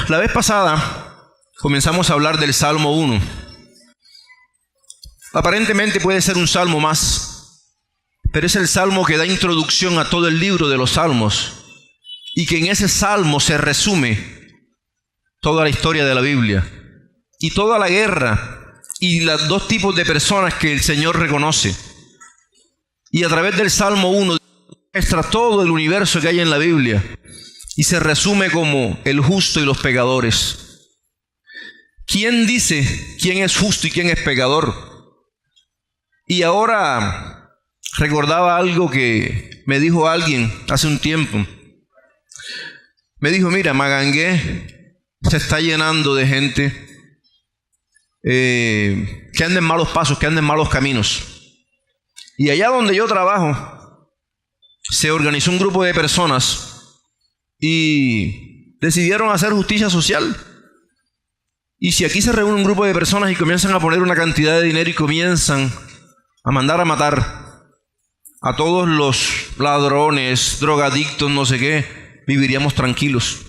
La vez pasada comenzamos a hablar del Salmo 1. Aparentemente puede ser un salmo más, pero es el salmo que da introducción a todo el libro de los salmos y que en ese salmo se resume toda la historia de la Biblia y toda la guerra y los dos tipos de personas que el Señor reconoce. Y a través del Salmo 1 muestra todo el universo que hay en la Biblia y se resume como el justo y los pecadores. ¿Quién dice quién es justo y quién es pecador? Y ahora recordaba algo que me dijo alguien hace un tiempo. Me dijo, mira, Magangué se está llenando de gente que anda en malos pasos, que anda en malos caminos. Y allá donde yo trabajo, se organizó un grupo de personas y decidieron hacer justicia social. Y si aquí se reúne un grupo de personas y comienzan a poner una cantidad de dinero y comienzan a mandar a matar a todos los ladrones, drogadictos, no sé qué, viviríamos tranquilos.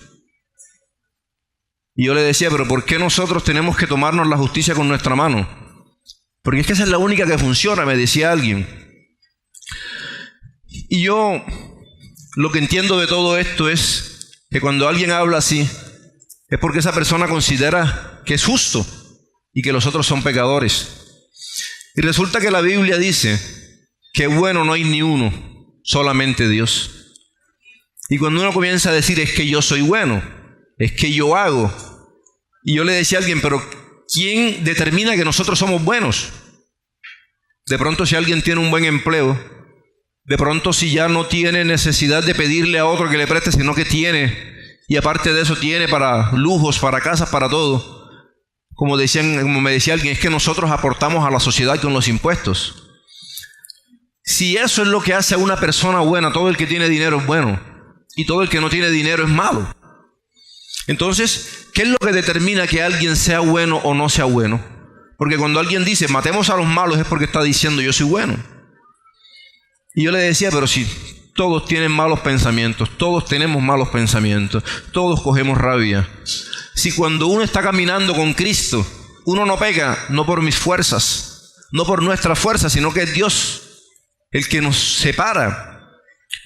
Y yo le decía, pero ¿por qué nosotros tenemos que tomarnos la justicia con nuestra mano? Porque es que esa es la única que funciona, me decía alguien. Y yo lo que entiendo de todo esto es que cuando alguien habla así, es porque esa persona considera que es justo y que los otros son pecadores. Y resulta que la Biblia dice que bueno no hay ni uno, solamente Dios. Y cuando uno comienza a decir es que yo soy bueno, es que yo hago. Y yo le decía a alguien, pero ¿quién determina que nosotros somos buenos? De pronto si alguien tiene un buen empleo, de pronto si ya no tiene necesidad de pedirle a otro que le preste, sino que tiene, y aparte de eso tiene para lujos, para casas, para todo. Como me decía alguien, es que nosotros aportamos a la sociedad con los impuestos. Si eso es lo que hace a una persona buena, todo el que tiene dinero es bueno y todo el que no tiene dinero es malo. Entonces, ¿qué es lo que determina que alguien sea bueno o no sea bueno? Porque cuando alguien dice, matemos a los malos, es porque está diciendo, yo soy bueno. Y yo le decía, pero si todos tienen malos pensamientos, todos tenemos malos pensamientos, todos cogemos rabia. Si cuando uno está caminando con Cristo, uno no peca, no por mis fuerzas, no por nuestra fuerza, sino que es Dios el que nos separa.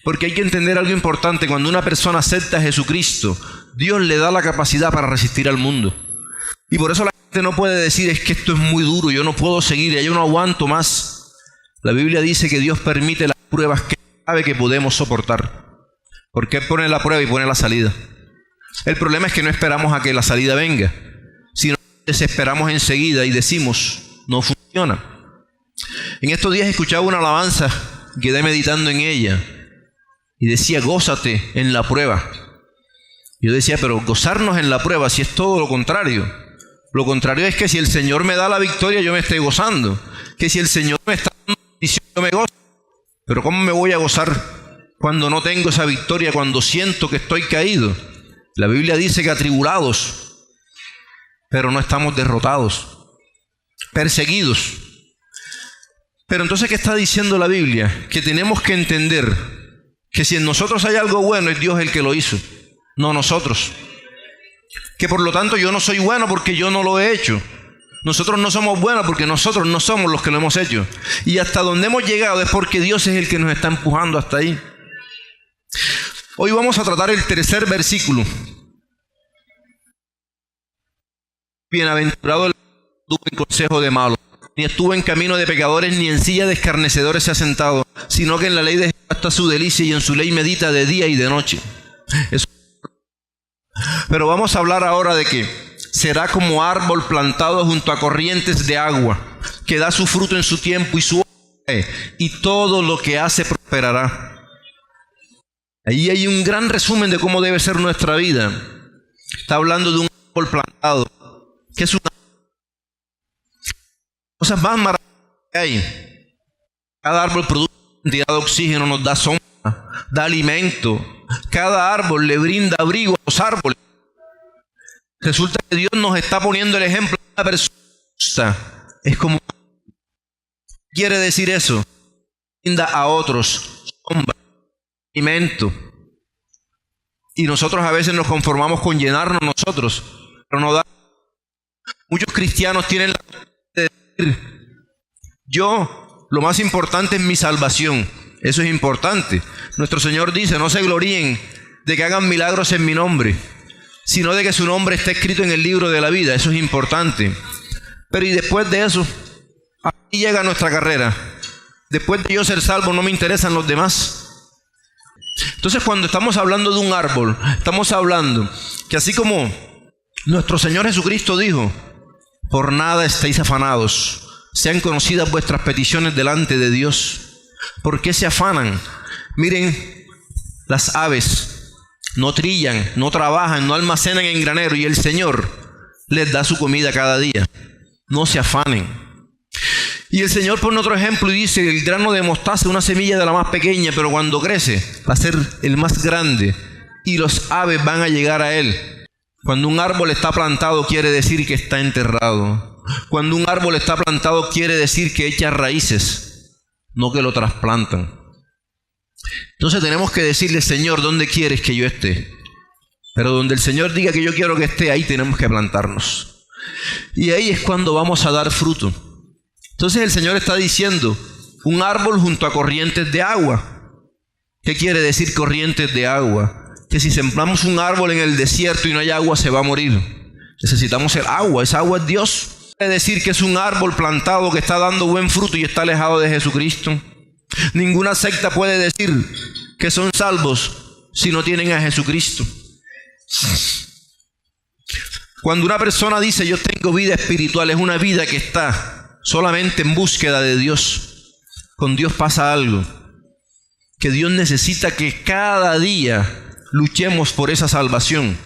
Porque hay que entender algo importante, cuando una persona acepta a Jesucristo, Dios le da la capacidad para resistir al mundo. Y por eso la gente no puede decir, es que esto es muy duro, yo no puedo seguir, yo no aguanto más. La Biblia dice que Dios permite las pruebas que sabe que podemos soportar. Porque Él pone la prueba y pone la salida. El problema es que no esperamos a que la salida venga, sino que desesperamos enseguida y decimos, no funciona. En estos días escuchaba una alabanza, quedé meditando en ella y decía, gózate en la prueba. Yo decía, pero gozarnos en la prueba si es todo lo contrario. Lo contrario es que si el Señor me da la victoria, yo me estoy gozando. Que si el Señor me está dando bendición, yo me gozo. Pero ¿cómo me voy a gozar cuando no tengo esa victoria, cuando siento que estoy caído? La Biblia dice que atribulados, pero no estamos derrotados, perseguidos. Pero entonces, ¿qué está diciendo la Biblia? Que tenemos que entender que si en nosotros hay algo bueno, es Dios el que lo hizo, no nosotros. Que por lo tanto yo no soy bueno porque yo no lo he hecho. Nosotros no somos buenos porque nosotros no somos los que lo hemos hecho. Y hasta donde hemos llegado es porque Dios es el que nos está empujando hasta ahí. Hoy vamos a tratar el tercer versículo. Bienaventurado el que no estuvo en consejo de malos, ni estuvo en camino de pecadores, ni en silla de escarnecedores se ha sentado, sino que en la ley de Jehová está su delicia y en su ley medita de día y de noche. Pero vamos a hablar ahora de que será como árbol plantado junto a corrientes de agua, que da su fruto en su tiempo y su hoja, y todo lo que hace prosperará. Ahí hay un gran resumen de cómo debe ser nuestra vida. Está hablando de un árbol plantado, que es una cosa más maravillosas que hay. Cada árbol produce cantidad de oxígeno, nos da sombra, da alimento. Cada árbol le brinda abrigo a los árboles. Resulta que Dios nos está poniendo el ejemplo de una persona. Es como, quiere decir eso, brinda a otros sombra, alimento. Y nosotros a veces nos conformamos con llenarnos nosotros, pero no da. Muchos cristianos tienen la de decir, lo más importante es mi salvación. Eso es importante. Nuestro Señor dice, no se gloríen de que hagan milagros en mi nombre, sino de que su nombre esté escrito en el libro de la vida. Eso es importante. Pero y después de eso, aquí llega nuestra carrera. Después de yo ser salvo, no me interesan los demás. Entonces, cuando estamos hablando de un árbol, estamos hablando que así como nuestro Señor Jesucristo dijo, por nada estéis afanados, sean conocidas vuestras peticiones delante de Dios. ¿Por qué se afanan? Miren, las aves no trillan, no trabajan, no almacenan en granero, y el Señor les da su comida cada día. No se afanen. Y el Señor pone otro ejemplo y dice, el grano de mostaza, una semilla de la más pequeña, pero cuando crece va a ser el más grande y los aves van a llegar a él. Cuando un árbol está plantado quiere decir que está enterrado. Cuando un árbol está plantado quiere decir que echa raíces, no que lo trasplantan. Entonces tenemos que decirle, Señor, ¿dónde quieres que yo esté? Pero donde el Señor diga que yo quiero que esté, ahí tenemos que plantarnos. Y ahí es cuando vamos a dar fruto. Entonces el Señor está diciendo, un árbol junto a corrientes de agua. ¿Qué quiere decir corrientes de agua? Que si sembramos un árbol en el desierto y no hay agua, se va a morir. Necesitamos el agua, esa agua es Dios. Quiere decir que es un árbol plantado que está dando buen fruto y está alejado de Jesucristo. Ninguna secta puede decir que son salvos si no tienen a Jesucristo. Cuando una persona dice yo tengo vida espiritual, es una vida que está solamente en búsqueda de Dios. Con Dios pasa algo, que Dios necesita que cada día luchemos por esa salvación,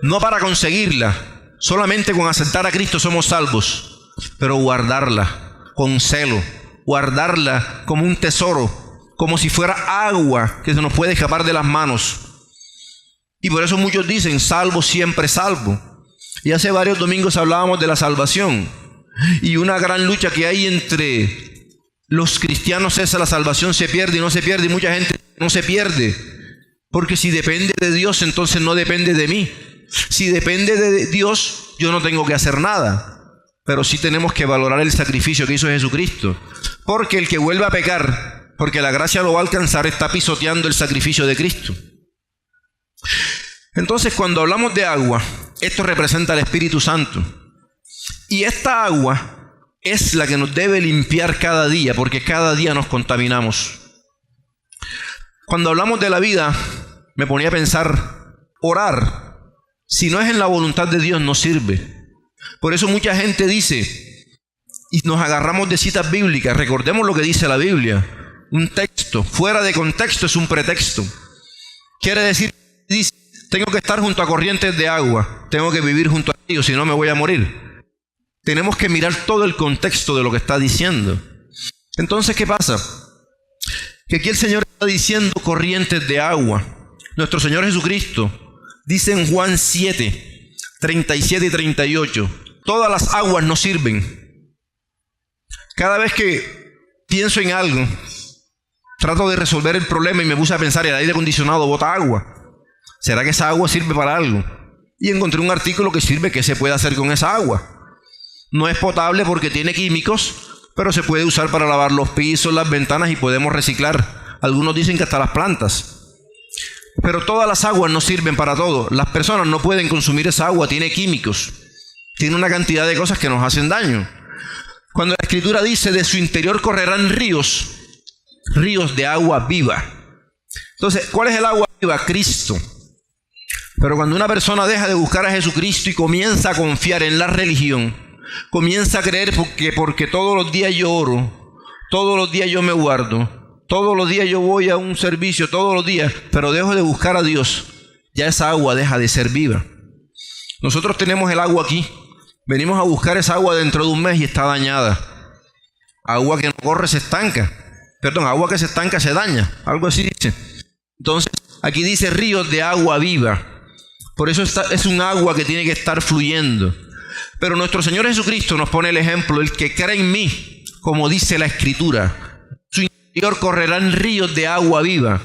no para conseguirla. Solamente con aceptar a Cristo somos salvos, pero guardarla con celo, guardarla como un tesoro, como si fuera agua que se nos puede escapar de las manos. Y por eso muchos dicen, salvo siempre salvo. Y hace varios domingos hablábamos de la salvación. Y una gran lucha que hay entre los cristianos es la salvación se pierde y no se pierde. Y mucha gente no se pierde. Porque si depende de Dios, entonces no depende de mí. Si depende de Dios, yo no tengo que hacer nada. Pero sí tenemos que valorar el sacrificio que hizo Jesucristo. Porque el que vuelve a pecar, porque la gracia lo va a alcanzar, está pisoteando el sacrificio de Cristo. Entonces, cuando hablamos de agua, esto representa al Espíritu Santo. Y esta agua es la que nos debe limpiar cada día, porque cada día nos contaminamos. Cuando hablamos de la vida, me ponía a pensar, orar, si no es en la voluntad de Dios, no sirve. Por eso mucha gente dice, y nos agarramos de citas bíblicas, recordemos lo que dice la Biblia. Un texto fuera de contexto es un pretexto. Quiere decir, dice, tengo que estar junto a corrientes de agua, tengo que vivir junto a ellos, si no me voy a morir. Tenemos que mirar todo el contexto de lo que está diciendo. Entonces, ¿qué pasa? Que aquí el Señor está diciendo corrientes de agua. Nuestro Señor Jesucristo dice en Juan 7, 37 y 38, todas las aguas no sirven. Cada vez que pienso en algo, trato de resolver el problema y me puse a pensar, el aire acondicionado bota agua. ¿Será que esa agua sirve para algo? Y encontré un artículo que sirve, ¿qué se puede hacer con esa agua? No es potable porque tiene químicos, pero se puede usar para lavar los pisos, las ventanas y podemos reciclar. Algunos dicen que hasta las plantas. Pero todas las aguas no sirven para todo. Las personas no pueden consumir esa agua, tiene químicos. Tiene una cantidad de cosas que nos hacen daño. Cuando la Escritura dice, de su interior correrán ríos, ríos de agua viva. Entonces, ¿cuál es el agua viva? Cristo. Pero cuando una persona deja de buscar a Jesucristo y comienza a confiar en la religión, comienza a creer porque todos los días yo oro, todos los días yo me guardo, todos los días yo voy a un servicio, todos los días, pero dejo de buscar a Dios, ya esa agua deja de ser viva. Nosotros tenemos el agua aquí, venimos a buscar esa agua dentro de un mes y está dañada. Agua que no corre se estanca, agua que se estanca se daña, algo así dice. Entonces, aquí dice ríos de agua viva. Por eso es un agua que tiene que estar fluyendo. Pero nuestro Señor Jesucristo nos pone el ejemplo, el que cree en mí, como dice la Escritura, su interior correrán ríos de agua viva.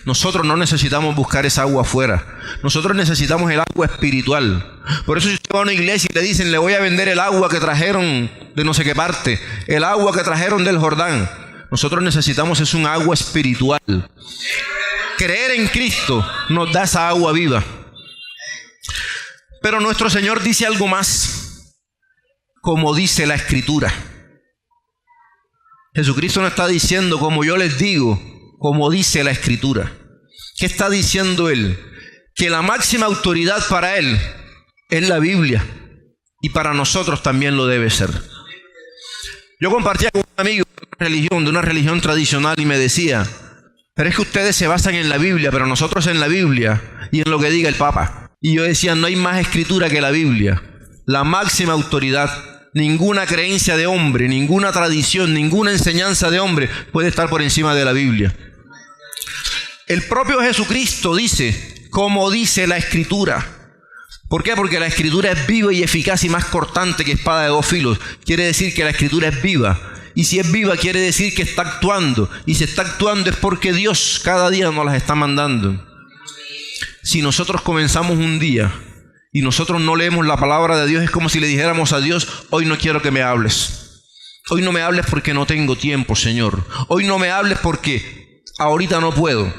Nosotros no necesitamos buscar esa agua afuera. Nosotros necesitamos el agua espiritual. Por eso si usted va a una iglesia y le dicen, le voy a vender el agua que trajeron de no sé qué parte, el agua que trajeron del Jordán. Nosotros necesitamos es un agua espiritual. Creer en Cristo nos da esa agua viva. Pero nuestro Señor dice algo más, como dice la Escritura. Jesucristo no está diciendo como yo les digo, como dice la Escritura. ¿Qué está diciendo Él? Que la máxima autoridad para Él es la Biblia, y para nosotros también lo debe ser. Yo compartía con un amigo de una religión tradicional y me decía, pero es que ustedes se basan en la Biblia, pero nosotros en la Biblia y en lo que diga el Papa. Y yo decía, no hay más escritura que la Biblia, la máxima autoridad. Ninguna creencia de hombre, ninguna tradición, ninguna enseñanza de hombre puede estar por encima de la Biblia. El propio Jesucristo dice, como dice la Escritura. ¿Por qué? Porque la Escritura es viva y eficaz y más cortante que espada de dos filos. Quiere decir que la Escritura es viva. Y si es viva quiere decir que está actuando. Y si está actuando es porque Dios cada día nos las está mandando. Si nosotros comenzamos un día y nosotros no leemos la palabra de Dios, es como si le dijéramos a Dios, hoy no quiero que me hables. Hoy no me hables porque no tengo tiempo, Señor. Hoy no me hables porque ahorita no puedo.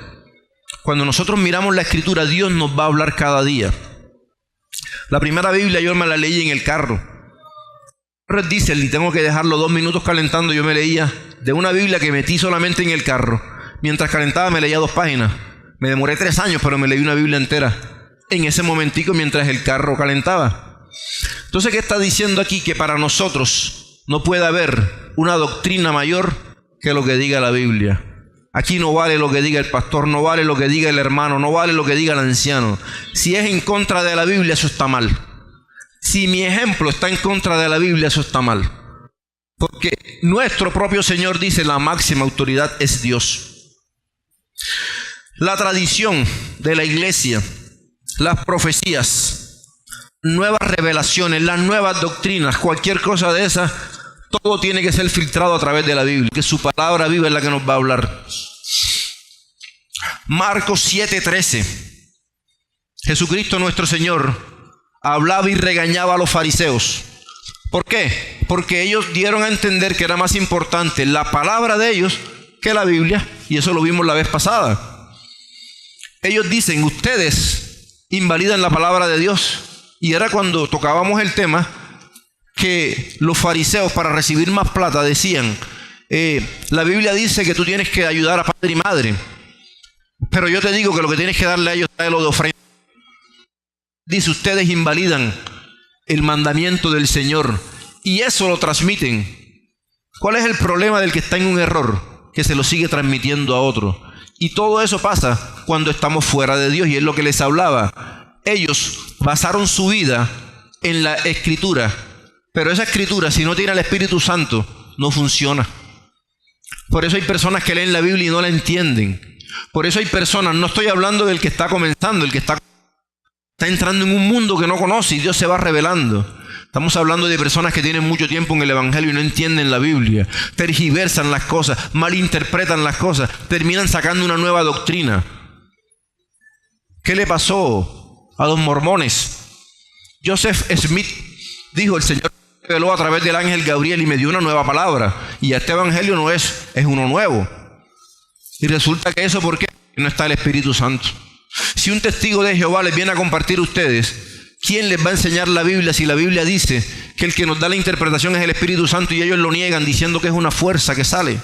Cuando nosotros miramos la Escritura, Dios nos va a hablar cada día. La primera Biblia yo me la leí en el carro. Red Diesel, y tengo que dejarlo 2 minutos calentando, yo me leía de una Biblia que metí solamente en el carro. Mientras calentaba me leía 2 páginas. Me demoré 3 años, pero me leí una Biblia entera en ese momentico mientras el carro calentaba. Entonces, ¿qué está diciendo aquí? Que para nosotros no puede haber una doctrina mayor que lo que diga la Biblia. Aquí no vale lo que diga el pastor, no vale lo que diga el hermano, no vale lo que diga el anciano. Si es en contra de la Biblia, eso está mal. Si mi ejemplo está en contra de la Biblia, eso está mal. Porque nuestro propio Señor dice, la máxima autoridad es Dios. La tradición de la iglesia, las profecías, nuevas revelaciones, las nuevas doctrinas, cualquier cosa de esas, todo tiene que ser filtrado a través de la Biblia, que su palabra viva es la que nos va a hablar. Marcos 7:13. Jesucristo nuestro Señor hablaba y regañaba a los fariseos. ¿Por qué? Porque ellos dieron a entender que era más importante la palabra de ellos que la Biblia, y eso lo vimos la vez pasada. Ellos dicen, ustedes invalidan la palabra de Dios. Y era cuando tocábamos el tema que los fariseos, para recibir más plata, decían, la Biblia dice que tú tienes que ayudar a padre y madre, pero yo te digo que lo que tienes que darle a ellos es lo de ofrenda. Dice, ustedes invalidan el mandamiento del Señor y eso lo transmiten. ¿Cuál es el problema del que está en un error? Que se lo sigue transmitiendo a otro. Y todo eso pasa cuando estamos fuera de Dios, y es lo que les hablaba. Ellos basaron su vida en la Escritura, pero esa Escritura, si no tiene el Espíritu Santo, no funciona. Por eso hay personas que leen la Biblia y no la entienden. Por eso hay personas, no estoy hablando del que está comenzando, el que está entrando en un mundo que no conoce y Dios se va revelando. Estamos hablando de personas que tienen mucho tiempo en el Evangelio y no entienden la Biblia, tergiversan las cosas, malinterpretan las cosas, terminan sacando una nueva doctrina. ¿Qué le pasó a los mormones? Joseph Smith dijo, el Señor me reveló a través del ángel Gabriel y me dio una nueva palabra, y este Evangelio no es uno nuevo. Y resulta que eso, ¿por qué? No está el Espíritu Santo. Si un testigo de Jehová les viene a compartir a ustedes, ¿quién les va a enseñar la Biblia si la Biblia dice que el que nos da la interpretación es el Espíritu Santo y ellos lo niegan diciendo que es una fuerza que sale,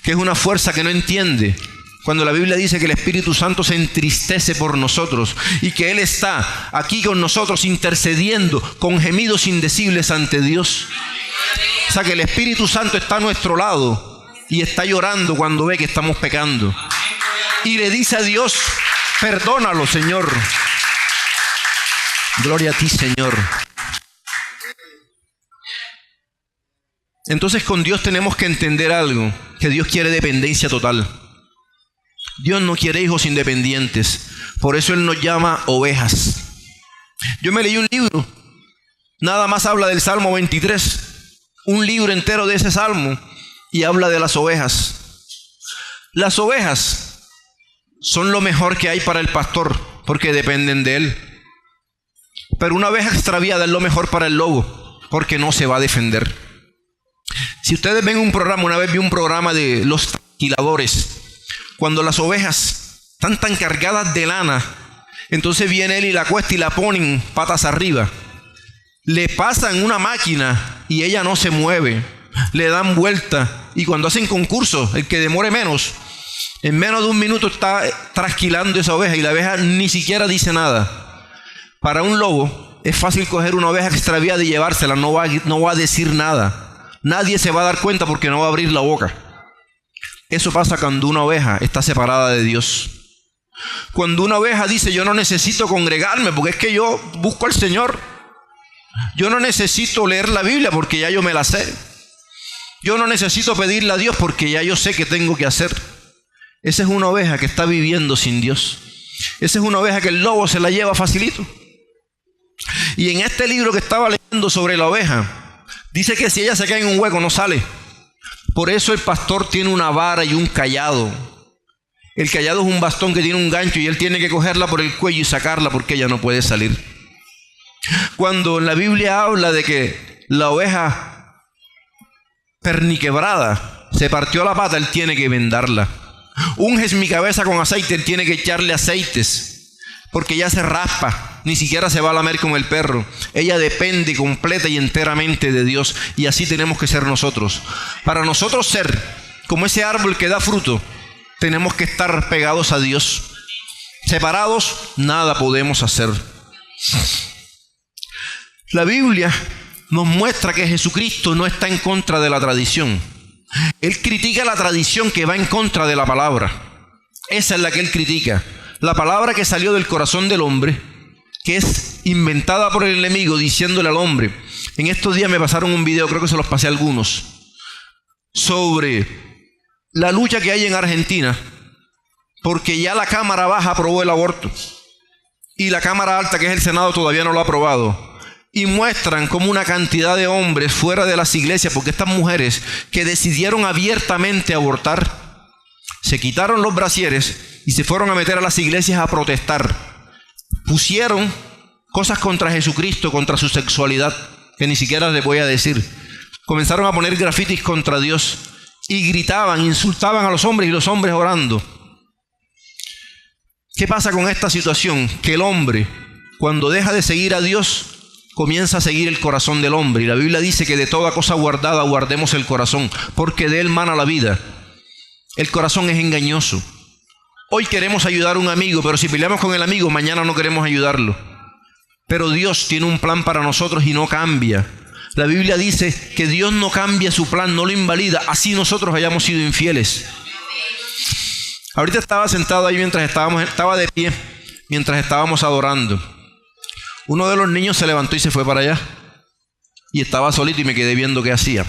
que es una fuerza que no entiende? Cuando la Biblia dice que el Espíritu Santo se entristece por nosotros y que Él está aquí con nosotros intercediendo con gemidos indecibles ante Dios. O sea que el Espíritu Santo está a nuestro lado y está llorando cuando ve que estamos pecando. Y le dice a Dios, perdónalo, Señor. Gloria a ti, Señor. Entonces con Dios tenemos que entender algo, que Dios quiere dependencia total. Dios no quiere hijos independientes. Por eso Él nos llama ovejas. Yo me leí un libro, nada más habla del Salmo 23, un libro entero de ese Salmo, y habla de las ovejas. Las ovejas son lo mejor que hay para el pastor, porque dependen de él. Pero una oveja extraviada es lo mejor para el lobo, porque no se va a defender. Si ustedes ven un programa, una vez vi un programa de los trasquiladores, cuando las ovejas están tan cargadas de lana, entonces viene él y la acuesta y la ponen patas arriba. Le pasan una máquina y ella no se mueve. Le dan vuelta y cuando hacen concurso, el que demore menos, en menos de un minuto está trasquilando esa oveja y la oveja ni siquiera dice nada. Para un lobo es fácil coger una oveja extraviada y llevársela, no va a decir nada. Nadie se va a dar cuenta porque no va a abrir la boca. Eso pasa cuando una oveja está separada de Dios. Cuando una oveja dice, yo no necesito congregarme porque es que yo busco al Señor. Yo no necesito leer la Biblia porque ya yo me la sé. Yo no necesito pedirle a Dios porque ya yo sé qué tengo que hacer. Esa es una oveja que está viviendo sin Dios. Esa es una oveja que el lobo se la lleva facilito. Y en este libro que estaba leyendo sobre la oveja, dice que si ella se cae en un hueco no sale. Por eso el pastor tiene una vara y un cayado. El cayado es un bastón que tiene un gancho y él tiene que cogerla por el cuello y sacarla porque ella no puede salir. Cuando en la Biblia habla de que la oveja perniquebrada se partió la pata, él tiene que vendarla. Unges mi cabeza con aceite, él tiene que echarle aceites porque ella se raspa, ni siquiera se va a lamer con el perro. Ella depende completa y enteramente de Dios, y así tenemos que ser nosotros. Para nosotros ser como ese árbol que da fruto, tenemos que estar pegados a Dios. Separados, nada podemos hacer. La Biblia nos muestra que Jesucristo no está en contra de la tradición. Él critica la tradición que va en contra de la palabra. Esa es la que él critica. La palabra que salió del corazón del hombre, que es inventada por el enemigo, diciéndole al hombre. En estos días me pasaron un video, creo que se los pasé a algunos, sobre la lucha que hay en Argentina, porque ya la Cámara Baja aprobó el aborto y la Cámara Alta, que es el Senado, todavía no lo ha aprobado. Y muestran como una cantidad de hombres fuera de las iglesias, porque estas mujeres que decidieron abiertamente abortar, se quitaron los brasieres y se fueron a meter a las iglesias a protestar. Pusieron cosas contra Jesucristo, contra su sexualidad, que ni siquiera les voy a decir. Comenzaron a poner grafitis contra Dios y gritaban, insultaban a los hombres y los hombres orando. ¿Qué pasa con esta situación? Que el hombre, cuando deja de seguir a Dios, comienza a seguir el corazón del hombre. Y la Biblia dice que de toda cosa guardada guardemos el corazón, porque de él mana la vida. El corazón es engañoso. Hoy queremos ayudar a un amigo, pero si peleamos con el amigo, mañana no queremos ayudarlo. Pero Dios tiene un plan para nosotros y no cambia. La Biblia dice que Dios no cambia su plan, no lo invalida, así nosotros hayamos sido infieles. Ahorita estaba sentado ahí estaba de pie mientras estábamos adorando. Uno de los niños se levantó y se fue para allá. Y estaba solito y me quedé viendo qué hacía.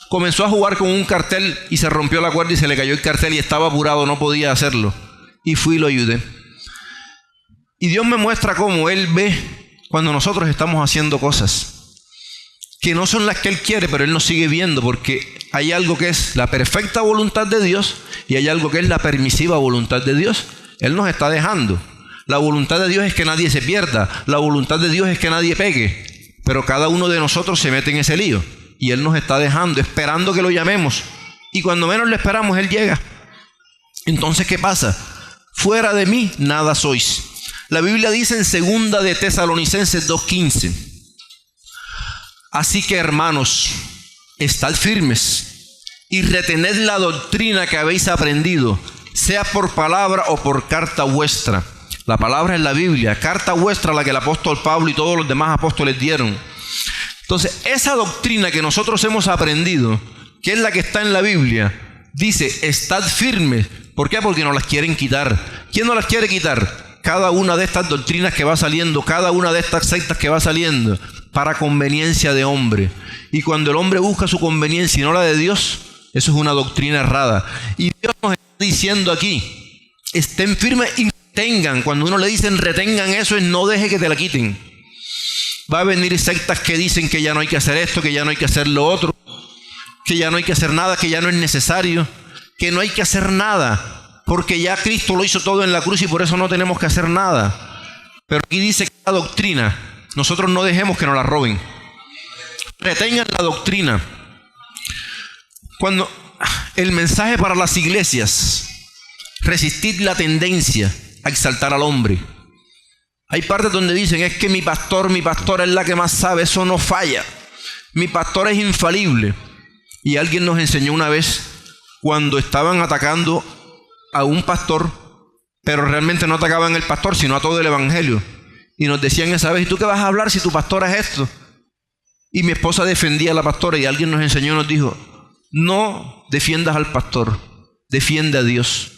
Comenzó a jugar con un cartel y se rompió la cuerda y se le cayó el cartel y estaba apurado, no podía hacerlo. Y fui y lo ayudé. Y Dios me muestra cómo Él ve cuando nosotros estamos haciendo cosas que no son las que Él quiere, pero Él nos sigue viendo, porque hay algo que es la perfecta voluntad de Dios y hay algo que es la permisiva voluntad de Dios. Él nos está dejando. La voluntad de Dios es que nadie se pierda. La voluntad de Dios es que nadie peque. Pero cada uno de nosotros se mete en ese lío. Y Él nos está dejando, esperando que lo llamemos. Y cuando menos lo esperamos, Él llega. Entonces, ¿qué pasa? Fuera de mí, nada sois. La Biblia dice en 2 de Tesalonicenses 2:15. Así que, hermanos, estad firmes y retened la doctrina que habéis aprendido, sea por palabra o por carta vuestra. La palabra es la Biblia, carta vuestra la que el apóstol Pablo y todos los demás apóstoles dieron. Entonces, esa doctrina que nosotros hemos aprendido, que es la que está en la Biblia, dice, estad firmes. ¿Por qué? Porque nos las quieren quitar. ¿Quién nos las quiere quitar? Cada una de estas doctrinas que va saliendo, cada una de estas sectas que va saliendo, para conveniencia de hombre. Y cuando el hombre busca su conveniencia y no la de Dios, eso es una doctrina errada. Y Dios nos está diciendo aquí, estén firmes y retengan. Cuando uno le dicen retengan eso, es no deje que te la quiten. Va a venir sectas que dicen que ya no hay que hacer esto, que ya no hay que hacer lo otro, que ya no hay que hacer nada, que ya no es necesario, que no hay que hacer nada. porque ya Cristo lo hizo todo en la cruz y por eso no tenemos que hacer nada. Pero aquí dice que la doctrina, nosotros no dejemos que nos la roben. Retengan la doctrina. Cuando el mensaje para las iglesias, resistid la tendencia a exaltar al hombre. Hay partes donde dicen, es que mi pastor es la que más sabe, eso no falla. Mi pastor es infalible. Y alguien nos enseñó una vez, cuando estaban atacando a un pastor, pero realmente no atacaban al pastor, sino a todo el evangelio. Y nos decían esa vez, ¿y tú qué vas a hablar si tu pastor es esto? Y mi esposa defendía a la pastora y alguien nos enseñó, nos dijo, no defiendas al pastor, defiende a Dios,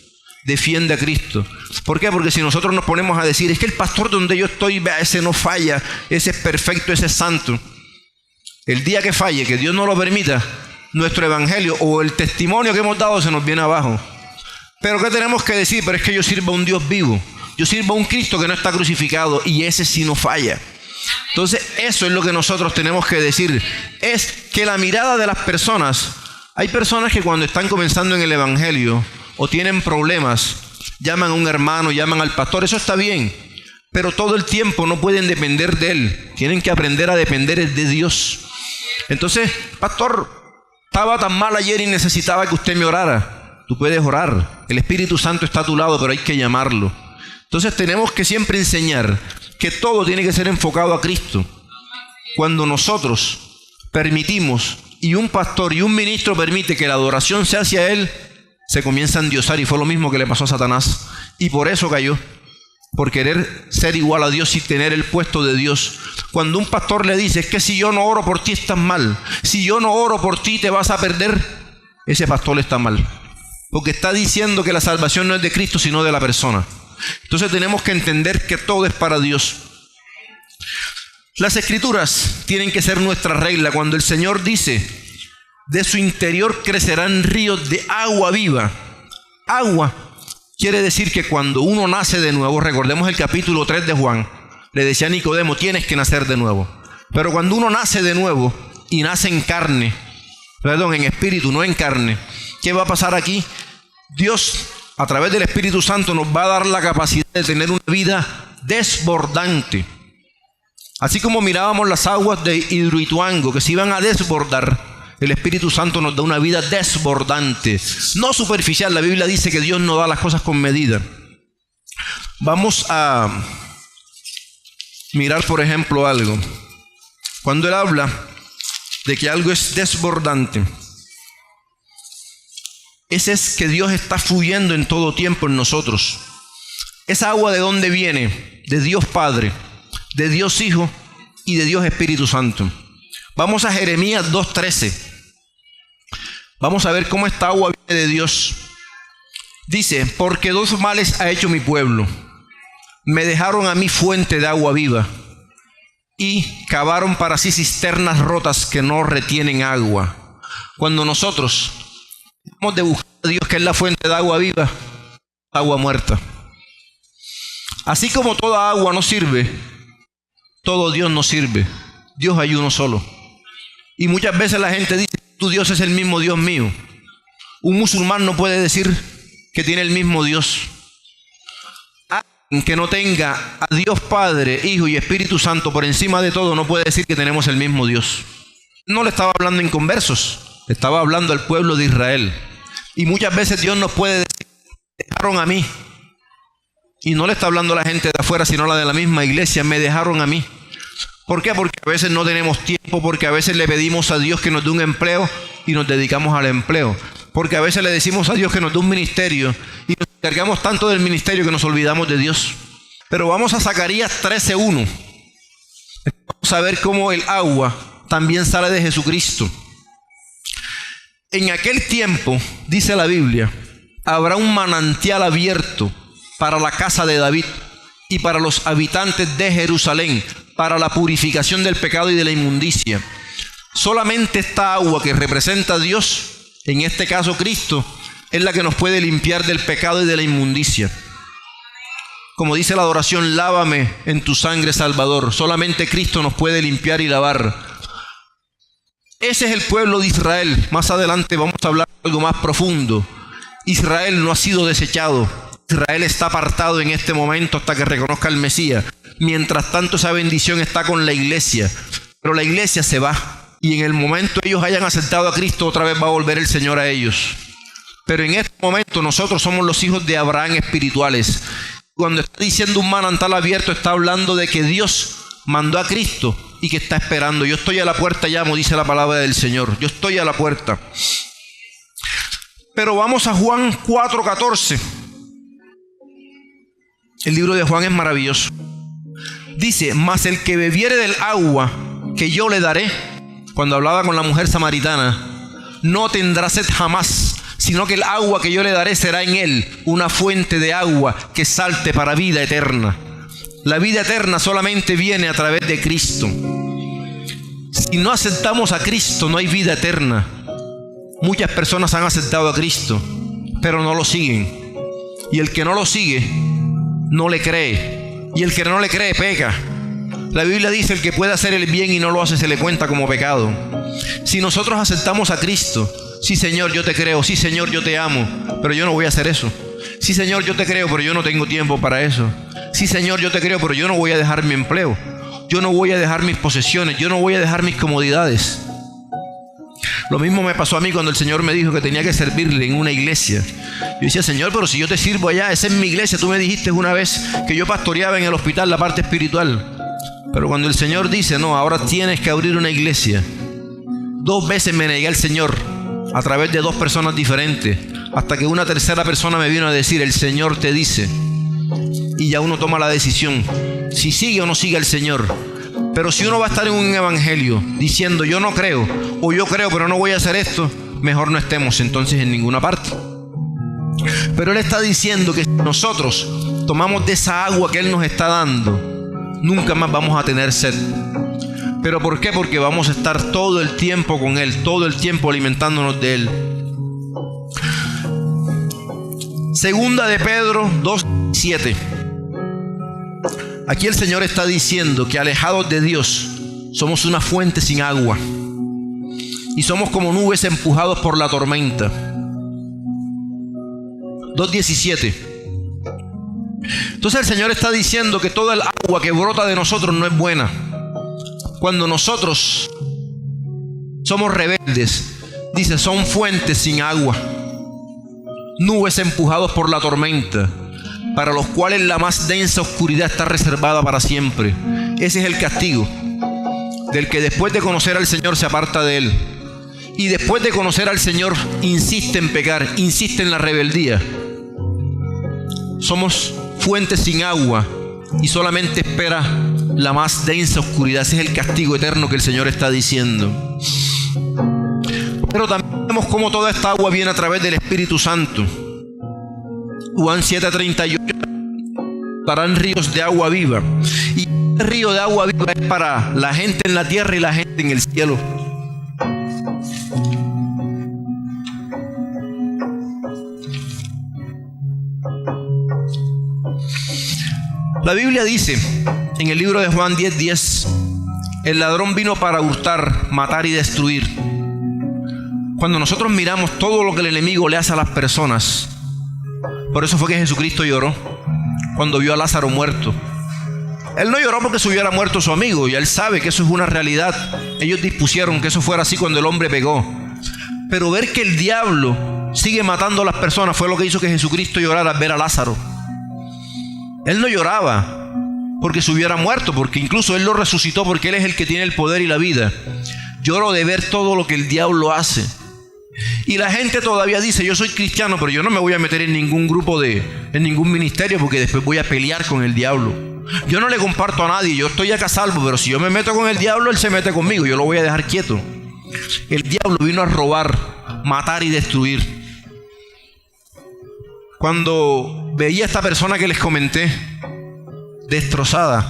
defiende a Cristo. ¿Por qué? Porque si nosotros nos ponemos a decir, es que el pastor donde yo estoy, vea, ese no falla, ese es perfecto, ese es santo. El día que falle, que Dios no lo permita, nuestro evangelio o el testimonio que hemos dado se nos viene abajo. Pero ¿qué tenemos que decir? Pero es que yo sirvo a un Dios vivo. Yo sirvo a un Cristo que no está crucificado y ese sí no falla. Entonces eso es lo que nosotros tenemos que decir. Es que la mirada de las personas, hay personas que cuando están comenzando en el evangelio o tienen problemas, llaman a un hermano, llaman al pastor, eso está bien. Pero todo el tiempo no pueden depender de él. Tienen que aprender a depender de Dios. Entonces, pastor, estaba tan mal ayer y necesitaba que usted me orara. Tú puedes orar. El Espíritu Santo está a tu lado, pero hay que llamarlo. Entonces tenemos que siempre enseñar que todo tiene que ser enfocado a Cristo. Cuando nosotros permitimos, y un pastor y un ministro permite que la adoración sea hacia él, se comienza a endiosar, y fue lo mismo que le pasó a Satanás. Y por eso cayó. Por querer ser igual a Dios y tener el puesto de Dios. Cuando un pastor le dice, es que si yo no oro por ti estás mal, si yo no oro por ti te vas a perder, ese pastor está mal. Porque está diciendo que la salvación no es de Cristo, sino de la persona. Entonces tenemos que entender que todo es para Dios. Las escrituras tienen que ser nuestra regla. Cuando el Señor dice, de su interior crecerán ríos de agua viva. Agua quiere decir que cuando uno nace de nuevo, recordemos el capítulo 3 de Juan, le decía a Nicodemo, tienes que nacer de nuevo. Pero cuando uno nace de nuevo y nace en carne, en espíritu, no en carne, ¿qué va a pasar aquí? Dios, a través del Espíritu Santo, nos va a dar la capacidad de tener una vida desbordante. Así como mirábamos las aguas de Hidroituango que se iban a desbordar, el Espíritu Santo nos da una vida desbordante, no superficial. La Biblia dice que Dios no da las cosas con medida. Vamos a mirar, por ejemplo, algo. Cuando Él habla de que algo es desbordante, ese es que Dios está fluyendo en todo tiempo en nosotros. ¿Esa agua de dónde viene? De Dios Padre, de Dios Hijo y de Dios Espíritu Santo. Vamos a Jeremías 2:13. Vamos a ver cómo esta agua viene de Dios. Dice, porque dos males ha hecho mi pueblo. Me dejaron a mí fuente de agua viva y cavaron para sí cisternas rotas que no retienen agua. Cuando nosotros hemos de buscar a Dios, que es la fuente de agua viva, agua muerta. Así como toda agua no sirve, todo Dios no sirve. Dios hay uno solo. Y muchas veces la gente dice, tu Dios es el mismo Dios mío. Un musulmán no puede decir que tiene el mismo Dios. Alguien que no tenga a Dios Padre, Hijo y Espíritu Santo por encima de todo no puede decir que tenemos el mismo Dios. No le estaba hablando a inconversos, le estaba hablando al pueblo de Israel. Y muchas veces Dios nos puede decir, me dejaron a mí. Y no le está hablando a la gente de afuera, sino a la de la misma iglesia, me dejaron a mí. ¿Por qué? Porque a veces no tenemos tiempo, porque a veces le pedimos a Dios que nos dé un empleo y nos dedicamos al empleo. Porque a veces le decimos a Dios que nos dé un ministerio y nos encargamos tanto del ministerio que nos olvidamos de Dios. Pero vamos a Zacarías 13:1. Vamos a ver cómo el agua también sale de Jesucristo. En aquel tiempo, dice la Biblia, habrá un manantial abierto para la casa de David y para los habitantes de Jerusalén, para la purificación del pecado y de la inmundicia. Solamente esta agua que representa a Dios, en este caso Cristo, es la que nos puede limpiar del pecado y de la inmundicia. Como dice la adoración, lávame en tu sangre, Salvador. Solamente Cristo nos puede limpiar y lavar. Ese es el pueblo de Israel. Más adelante vamos a hablar de algo más profundo. Israel no ha sido desechado. Israel está apartado en este momento hasta que reconozca al Mesías. Mientras tanto, esa bendición está con la iglesia. Pero la iglesia se va. Y en el momento ellos hayan aceptado a Cristo, otra vez va a volver el Señor a ellos. Pero en este momento nosotros somos los hijos de Abraham espirituales. Cuando está diciendo un manantial abierto, está hablando de que Dios mandó a Cristo y que está esperando. Yo estoy a la puerta, llamo, dice la palabra del Señor. Yo estoy a la puerta. Pero vamos a Juan 4:14. El libro de Juan es maravilloso. Dice, mas el que bebiere del agua que yo le daré, cuando hablaba con la mujer samaritana, no tendrá sed jamás, sino que el agua que yo le daré será en él una fuente de agua que salte para vida eterna. La vida eterna solamente viene a través de Cristo. Si no aceptamos a Cristo, no hay vida eterna. Muchas personas han aceptado a Cristo, pero no lo siguen. Y el que no lo sigue, no le cree. Y el que no le cree, peca. La Biblia dice, el que puede hacer el bien y no lo hace, se le cuenta como pecado. Si nosotros aceptamos a Cristo, sí, Señor, yo te creo. Sí, Señor, yo te amo, pero yo no voy a hacer eso. Sí, Señor, yo te creo, pero yo no tengo tiempo para eso. Sí, Señor, yo te creo, pero yo no voy a dejar mi empleo. Yo no voy a dejar mis posesiones. Yo no voy a dejar mis comodidades. Lo mismo me pasó a mí cuando el Señor me dijo que tenía que servirle en una iglesia. Yo decía, Señor, pero si yo te sirvo allá, esa es mi iglesia. Tú me dijiste una vez que yo pastoreaba en el hospital la parte espiritual. Pero cuando el Señor dice, no, ahora tienes que abrir una iglesia. 2 veces me negué al Señor a través de 2 personas diferentes, hasta que una tercera persona me vino a decir, el Señor te dice. Y ya uno toma la decisión, si sigue o no sigue al Señor. Pero si uno va a estar en un evangelio diciendo, yo no creo, o yo creo pero no voy a hacer esto, mejor no estemos entonces en ninguna parte. Pero Él está diciendo que si nosotros tomamos de esa agua que Él nos está dando, nunca más vamos a tener sed. ¿Pero por qué? Porque vamos a estar todo el tiempo con Él, todo el tiempo alimentándonos de Él. Segunda de Pedro 2:7. Aquí el Señor está diciendo que alejados de Dios somos una fuente sin agua y somos como nubes empujados por la tormenta. 2:17. Entonces el Señor está diciendo que toda el agua que brota de nosotros no es buena. Cuando nosotros somos rebeldes, dice, son fuentes sin agua, nubes empujados por la tormenta, para los cuales la más densa oscuridad está reservada para siempre. Ese es el castigo del que después de conocer al Señor se aparta de Él, y después de conocer al Señor insiste en pecar, insiste en la rebeldía. Somos fuentes sin agua y solamente espera la más densa oscuridad. Ese es el castigo eterno que el Señor está diciendo. Pero también vemos cómo toda esta agua viene a través del Espíritu Santo. Juan 7:38. Darán ríos de agua viva. Y el río de agua viva es para la gente en la tierra y la gente en el cielo. La Biblia dice en el libro de Juan 10:10, el ladrón vino para hurtar, matar y destruir. Cuando nosotros miramos todo lo que el enemigo le hace a las personas, por eso fue que Jesucristo lloró cuando vio a Lázaro muerto. Él no lloró porque se hubiera muerto su amigo, y él sabe que eso es una realidad. Ellos dispusieron que eso fuera así cuando el hombre pegó. Pero ver que el diablo sigue matando a las personas fue lo que hizo que Jesucristo llorara al ver a Lázaro. Él no lloraba porque se hubiera muerto, porque incluso Él lo resucitó, porque Él es el que tiene el poder y la vida. Lloro de ver todo lo que el diablo hace. Y la gente todavía dice, yo soy cristiano, pero yo no me voy a meter en ningún grupo en ningún ministerio, porque después voy a pelear con el diablo. Yo no le comparto a nadie, yo estoy acá salvo, pero si yo me meto con el diablo, él se mete conmigo, yo lo voy a dejar quieto. El diablo vino a robar, matar y destruir. Cuando veía a esta persona que les comenté, destrozada,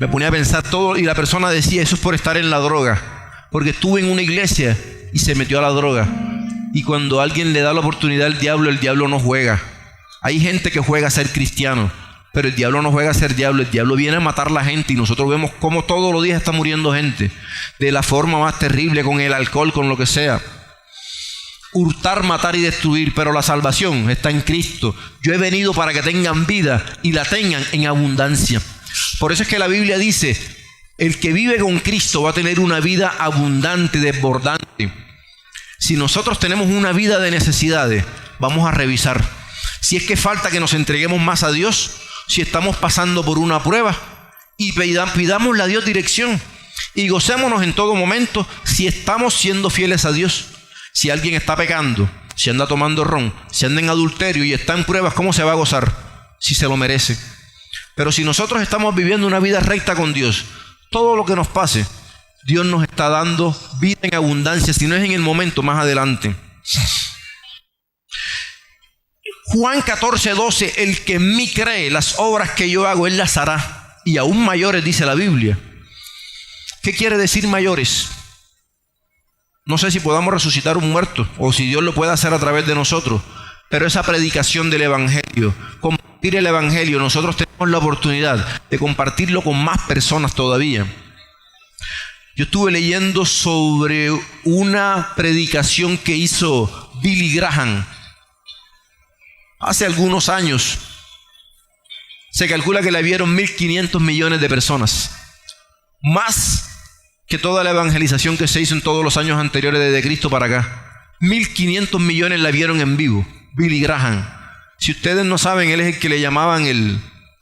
me ponía a pensar todo, y la persona decía, eso es por estar en la droga, porque estuve en una iglesia y se metió a la droga. Y cuando alguien le da la oportunidad al diablo, el diablo no juega. Hay gente que juega a ser cristiano, pero el diablo no juega a ser diablo. El diablo viene a matar a la gente, y nosotros vemos cómo todos los días está muriendo gente de la forma más terrible, con el alcohol, con lo que sea. hurtar, matar y destruir, pero la salvación está en Cristo. Yo he venido para que tengan vida y la tengan en abundancia. Por eso es que la Biblia dice, el que vive con Cristo va a tener una vida abundante, desbordante. Si nosotros tenemos una vida de necesidades, vamos a revisar si es que falta que nos entreguemos más a Dios, si estamos pasando por una prueba, y pidámosle a Dios dirección y gocémonos en todo momento si estamos siendo fieles a Dios. Si alguien está pecando, si anda tomando ron, si anda en adulterio y está en pruebas, ¿cómo se va a gozar? Si se lo merece. Pero si nosotros estamos viviendo una vida recta con Dios, todo lo que nos pase, Dios nos está dando vida en abundancia, si no es en el momento, más adelante. Juan 14:12, el que en mí cree, las obras que yo hago, él las hará, y aún mayores, dice la Biblia. ¿Qué quiere decir mayores? No sé si podamos resucitar un muerto, o si Dios lo puede hacer a través de nosotros, pero esa predicación del Evangelio, compartir el Evangelio, nosotros tenemos la oportunidad de compartirlo con más personas todavía. Yo estuve leyendo sobre una predicación que hizo Billy Graham hace algunos años. Se calcula que la vieron 1.500 millones de personas, más que toda la evangelización que se hizo en todos los años anteriores desde Cristo para acá. 1.500 millones la vieron en vivo. Billy Graham. Si ustedes no saben, él es el que le llamaban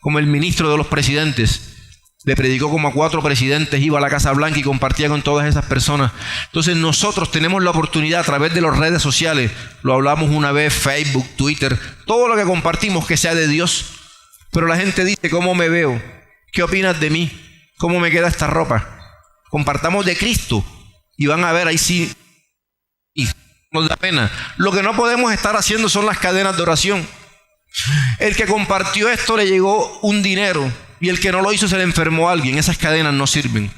como el ministro de los presidentes. Le predicó como a 4 presidentes, iba a la Casa Blanca y compartía con todas esas personas. Entonces nosotros tenemos la oportunidad a través de las redes sociales, lo hablamos una vez, Facebook, Twitter, todo lo que compartimos que sea de Dios. Pero la gente dice, ¿cómo me veo? ¿Qué opinas de mí? ¿Cómo me queda esta ropa? Compartamos de Cristo y van a ver ahí sí, y nos da pena. Lo que no podemos estar haciendo son las cadenas de oración. El que compartió esto le llegó un dinero y el que no lo hizo se le enfermó a alguien. Esas cadenas no sirven.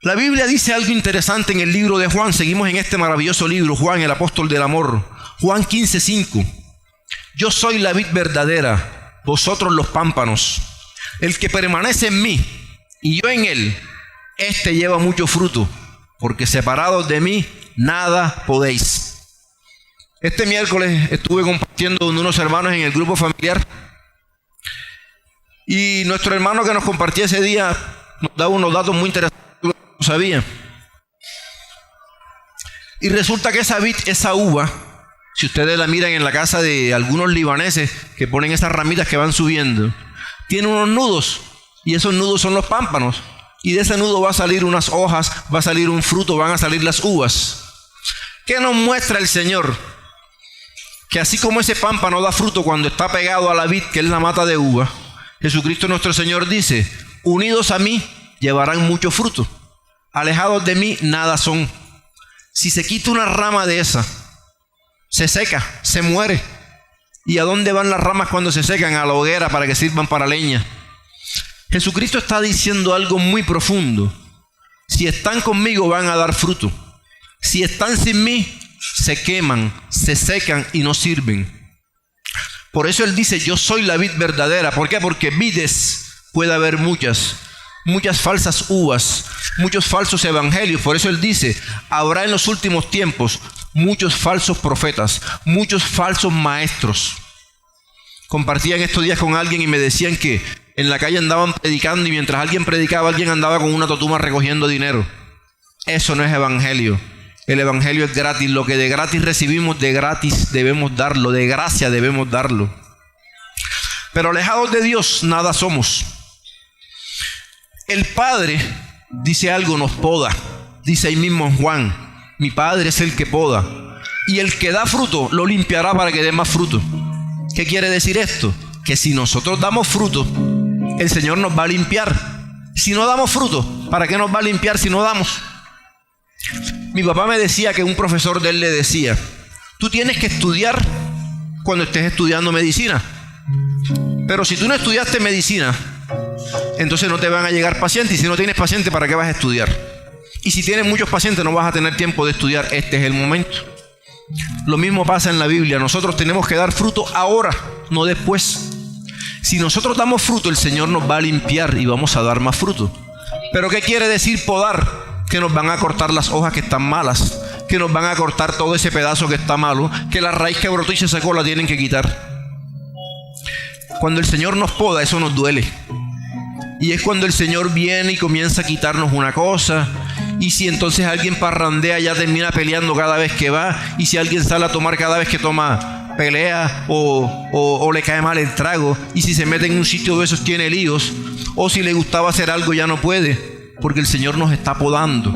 La Biblia dice algo interesante en el libro de Juan. Seguimos en este maravilloso libro, Juan, el apóstol del amor. Juan 15:5. Yo soy la vid verdadera, vosotros los pámpanos. El que permanece en mí y yo en él, este lleva mucho fruto, porque separados de mí nada podéis. Este miércoles estuve compartiendo con unos hermanos en el grupo familiar, y nuestro hermano que nos compartía ese día nos daba unos datos muy interesantes que no sabía. Y resulta que esa vid, esa uva, si ustedes la miran en la casa de algunos libaneses que ponen esas ramitas que van subiendo, tiene unos nudos, y esos nudos son los pámpanos, y de ese nudo va a salir unas hojas, va a salir un fruto, van a salir las uvas. ¿Qué nos muestra el Señor? Que así como ese pámpano da fruto cuando está pegado a la vid, que es la mata de uva, Jesucristo nuestro Señor dice, unidos a mí llevarán mucho fruto, alejados de mí nada son. Si se quita una rama de esa, se seca, se muere. ¿Y a dónde van las ramas cuando se secan? A la hoguera para que sirvan para leña. Jesucristo está diciendo algo muy profundo. Si están conmigo van a dar fruto. Si están sin mí, se queman, se secan y no sirven. Por eso Él dice, yo soy la vid verdadera. ¿Por qué? Porque vides puede haber muchas falsas uvas, muchos falsos evangelios. Por eso Él dice, habrá en los últimos tiempos muchos falsos profetas, muchos falsos maestros. Compartían estos días con alguien y me decían que en la calle andaban predicando, y mientras alguien predicaba, alguien andaba con una totuma recogiendo dinero. Eso no es evangelio. El evangelio es gratis. Lo que de gratis recibimos, de gratis debemos darlo, de gracia debemos darlo. Pero alejados de Dios, nada somos. El Padre, dice algo, nos poda. Dice ahí mismo en Juan, mi Padre es el que poda, y el que da fruto lo limpiará para que dé más fruto. ¿Qué quiere decir esto? Que si nosotros damos fruto, el Señor nos va a limpiar. Si no damos fruto, ¿para qué nos va a limpiar si no damos? Mi papá me decía que un profesor de él le decía, tú tienes que estudiar cuando estés estudiando medicina, pero si tú no estudiaste medicina, entonces no te van a llegar pacientes, y si no tienes pacientes, ¿para qué vas a estudiar? Y si tienes muchos pacientes, no vas a tener tiempo de estudiar. Este es el momento. Lo mismo pasa en la Biblia. Nosotros tenemos que dar fruto ahora, no después. Si nosotros damos fruto, el Señor nos va a limpiar y vamos a dar más fruto. ¿Pero qué quiere decir podar? Que nos van a cortar las hojas que están malas, que nos van a cortar todo ese pedazo que está malo, que la raíz que brotó y se secó la tienen que quitar. Cuando el Señor nos poda, eso nos duele. Y es cuando el Señor viene y comienza a quitarnos una cosa. Y si entonces alguien parrandea, ya termina peleando cada vez que va. Y si alguien sale a tomar cada vez que toma, pelea o le cae mal el trago. Y si se mete en un sitio de esos, tiene líos. O si le gustaba hacer algo, ya no puede, porque el Señor nos está podando.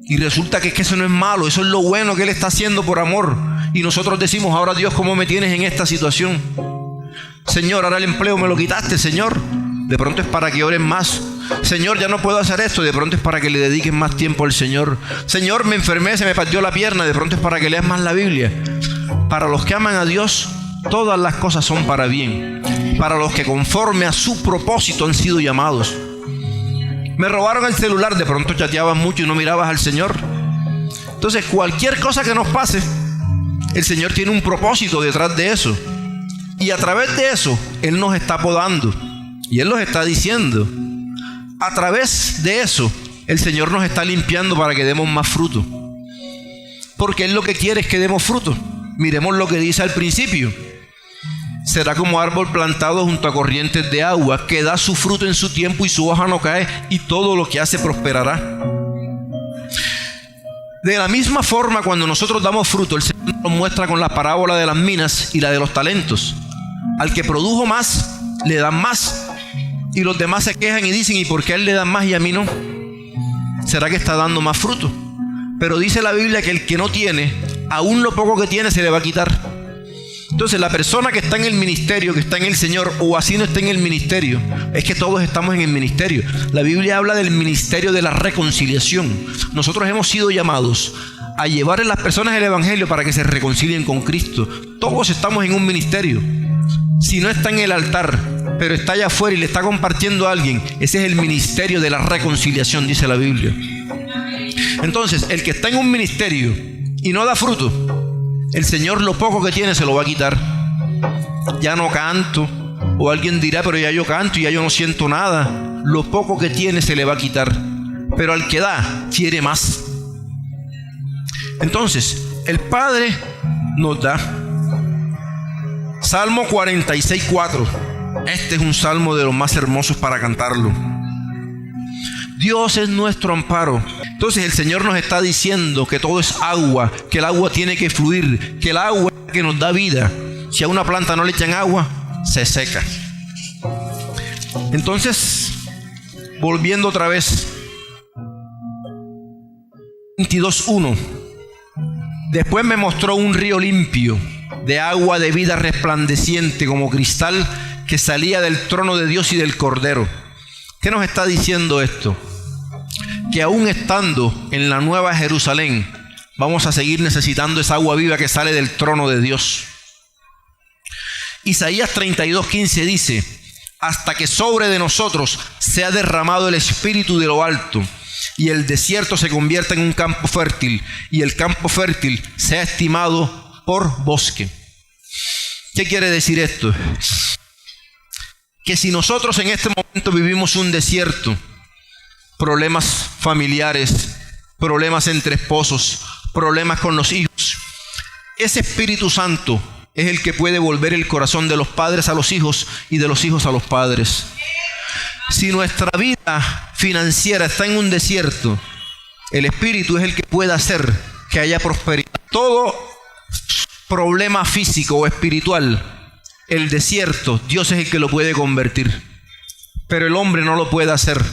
Y resulta que eso no es malo, eso es lo bueno que Él está haciendo por amor. Y nosotros decimos: ahora Dios, ¿cómo me tienes en esta situación? Señor, ahora el empleo me lo quitaste, Señor. De pronto es para que oren más. Señor, ya no puedo hacer esto. De pronto es para que le dediquen más tiempo al Señor. Señor, me enfermé, se me partió la pierna. De pronto es para que leas más la Biblia. Para los que aman a Dios, todas las cosas son para bien. Para los que conforme a su propósito han sido llamados. Me robaron el celular. De pronto chateabas mucho y no mirabas al Señor. Entonces, cualquier cosa que nos pase, el Señor tiene un propósito detrás de eso. Y a través de eso, Él nos está podando. Y Él nos está diciendo: a través de eso, el Señor nos está limpiando para que demos más fruto. Porque Él lo que quiere es que demos fruto. Miremos lo que dice al principio: será como árbol plantado junto a corrientes de agua, que da su fruto en su tiempo y su hoja no cae, y todo lo que hace prosperará. De la misma forma, cuando nosotros damos fruto, el Señor nos muestra con la parábola de las minas y la de los talentos. Al que produjo más, le dan más. Y los demás se quejan y dicen: ¿y por qué a él le dan más y a mí no? ¿Será que está dando más fruto? Pero dice la Biblia que el que no tiene, aún lo poco que tiene se le va a quitar. Entonces, la persona que está en el ministerio, que está en el Señor, o así no está en el ministerio, es que todos estamos en el ministerio. La Biblia habla del ministerio de la reconciliación. Nosotros hemos sido llamados a llevar a las personas el evangelio para que se reconcilien con Cristo. Todos estamos en un ministerio. Si no está en el altar, pero está allá afuera y le está compartiendo a alguien, ese es el ministerio de la reconciliación, dice la Biblia. Entonces, el que está en un ministerio y no da fruto, el Señor lo poco que tiene se lo va a quitar. Ya no canto. O alguien dirá: pero ya yo canto y ya yo no siento nada. Lo poco que tiene se le va a quitar. Pero al que da, quiere más. Entonces, el Padre nos da. Salmo 46:4. Este es un salmo de los más hermosos para cantarlo. Dios es nuestro amparo. Entonces el Señor nos está diciendo que todo es agua, que el agua tiene que fluir, que el agua es la que nos da vida. Si a una planta no le echan agua, se seca. Entonces, volviendo otra vez, 22:1. Después me mostró un río limpio, de agua de vida resplandeciente como cristal, que salía del trono de Dios y del Cordero. ¿Qué nos está diciendo esto? Que aún estando en la Nueva Jerusalén, vamos a seguir necesitando esa agua viva que sale del trono de Dios. Isaías 32:15 dice: hasta que sobre de nosotros sea derramado el Espíritu de lo alto, y el desierto se convierta en un campo fértil, y el campo fértil sea estimado por bosque. ¿Qué quiere decir esto? Que si nosotros en este momento vivimos un desierto, problemas familiares, problemas entre esposos, problemas con los hijos, ese Espíritu Santo es el que puede volver el corazón de los padres a los hijos y de los hijos a los padres. Si nuestra vida financiera está en un desierto, el Espíritu es el que puede hacer que haya prosperidad. Todo problema físico o espiritual, el desierto, Dios es el que lo puede convertir, pero el hombre no lo puede hacer.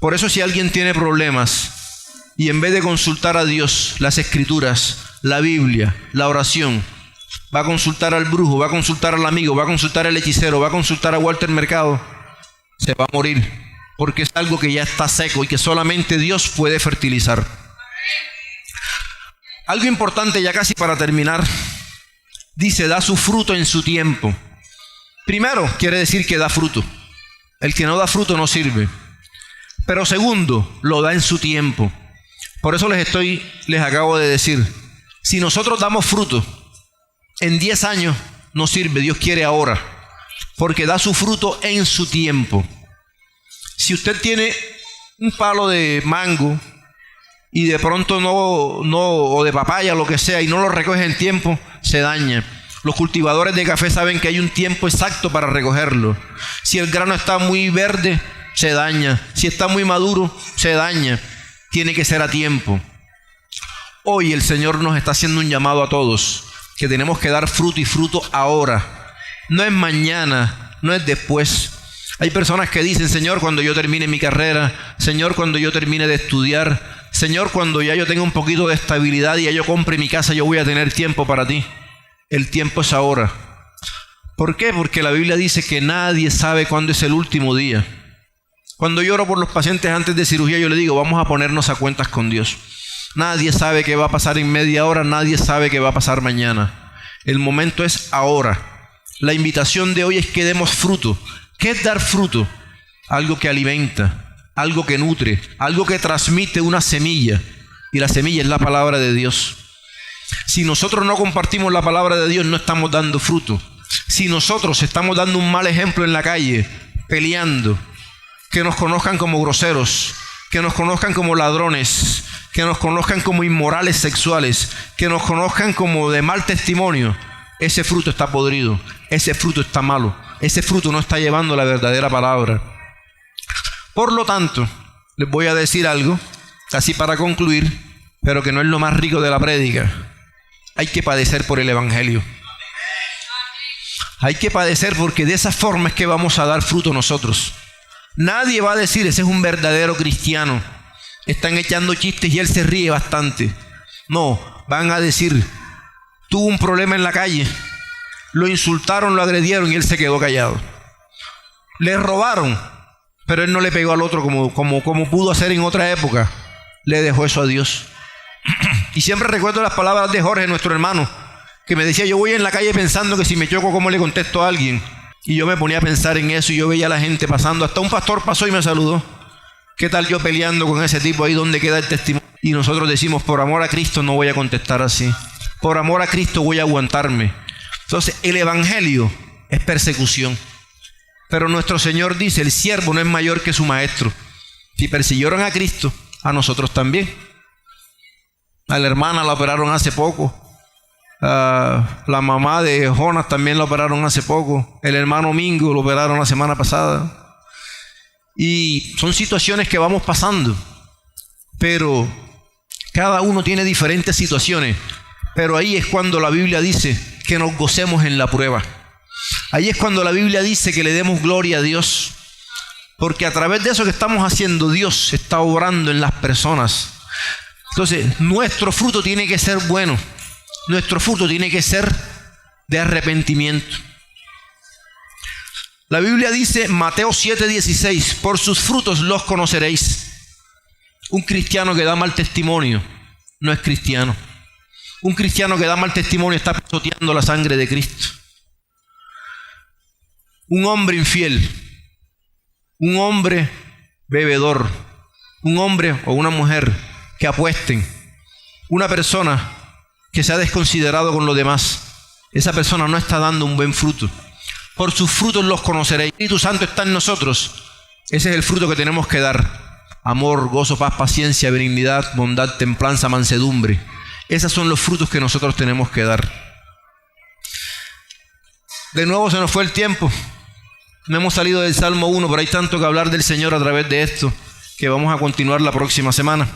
Por eso, si alguien tiene problemas y en vez de consultar a Dios, las Escrituras, la Biblia, la oración, va a consultar al brujo, va a consultar al amigo, va a consultar al hechicero, va a consultar a Walter Mercado, se va a morir, porque es algo que ya está seco y que solamente Dios puede fertilizar. Algo importante ya casi para terminar, dice: da su fruto en su tiempo. Primero, quiere decir que da fruto. El que no da fruto no sirve. Pero segundo, lo da en su tiempo. Por eso les acabo de decir, si nosotros damos fruto, en 10 años no sirve, Dios quiere ahora, porque da su fruto en su tiempo. Si usted tiene un palo de mango y de pronto o de papaya, lo que sea, y no lo recoges en tiempo, se daña. Los cultivadores de café saben que hay un tiempo exacto para recogerlo. Si el grano está muy verde, se daña. Si está muy maduro, se daña. Tiene que ser a tiempo. Hoy el Señor nos está haciendo un llamado a todos, que tenemos que dar fruto, y fruto ahora. No es mañana, no es después. Hay personas que dicen: Señor, cuando yo termine mi carrera, Señor, cuando yo termine de estudiar, Señor, cuando ya yo tenga un poquito de estabilidad y ya yo compre mi casa, yo voy a tener tiempo para ti. El tiempo es ahora. ¿Por qué? Porque la Biblia dice que nadie sabe cuándo es el último día. Cuando yo oro por los pacientes antes de cirugía, yo le digo: vamos a ponernos a cuentas con Dios. Nadie sabe qué va a pasar en media hora, nadie sabe qué va a pasar mañana. El momento es ahora. La invitación de hoy es que demos fruto. ¿Qué es dar fruto? Algo que alimenta, algo que nutre, algo que transmite una semilla. Y la semilla es la palabra de Dios. Si nosotros no compartimos la palabra de Dios, no estamos dando fruto. Si nosotros estamos dando un mal ejemplo en la calle, peleando, que nos conozcan como groseros, que nos conozcan como ladrones, que nos conozcan como inmorales sexuales, que nos conozcan como de mal testimonio, ese fruto está podrido, ese fruto está malo, ese fruto no está llevando la verdadera palabra. Por lo tanto, les voy a decir algo, así para concluir, pero que no es lo más rico de la prédica. Hay que padecer por el Evangelio. Hay que padecer, porque de esa forma es que vamos a dar fruto nosotros. Nadie va a decir: ese es un verdadero cristiano. Están echando chistes y él se ríe bastante. No, van a decir: tuvo un problema en la calle, lo insultaron, lo agredieron y él se quedó callado. Le robaron, pero él no le pegó al otro como pudo hacer en otra época. Le dejó eso a Dios. Y siempre recuerdo las palabras de Jorge, nuestro hermano, que me decía: yo voy en la calle pensando que si me choco, ¿cómo le contesto a alguien? Y yo me ponía a pensar en eso, y yo veía a la gente pasando. Hasta un pastor pasó y me saludó. ¿Qué tal yo peleando con ese tipo ahí donde queda el testimonio? Y nosotros decimos: por amor a Cristo no voy a contestar así. Por amor a Cristo voy a aguantarme. Entonces, el Evangelio es persecución. Pero nuestro Señor dice: el siervo no es mayor que su maestro. Si persiguieron a Cristo, a nosotros también. A la hermana la operaron hace poco. La mamá de Jonas también la operaron hace poco. El hermano Mingo lo operaron la semana pasada. Y son situaciones que vamos pasando. Pero cada uno tiene diferentes situaciones. Pero ahí es cuando la Biblia dice que nos gocemos en la prueba. Ahí es cuando la Biblia dice que le demos gloria a Dios. Porque a través de eso que estamos haciendo, Dios está obrando en las personas. Entonces, nuestro fruto tiene que ser bueno. Nuestro fruto tiene que ser de arrepentimiento. La Biblia dice, Mateo 7:16, por sus frutos los conoceréis. Un cristiano que da mal testimonio no es cristiano. Un cristiano que da mal testimonio está pisoteando la sangre de Cristo. Un hombre infiel, un hombre bebedor, un hombre o una mujer que apuesten, una persona que se ha desconsiderado con los demás, esa persona no está dando un buen fruto. Por sus frutos los conoceréis. El Espíritu Santo está en nosotros. Ese es el fruto que tenemos que dar: amor, gozo, paz, paciencia, benignidad, bondad, templanza, mansedumbre. Esos son los frutos que nosotros tenemos que dar. De nuevo se nos fue el tiempo. No hemos salido del Salmo 1, pero hay tanto que hablar del Señor a través de esto, que vamos a continuar la próxima semana.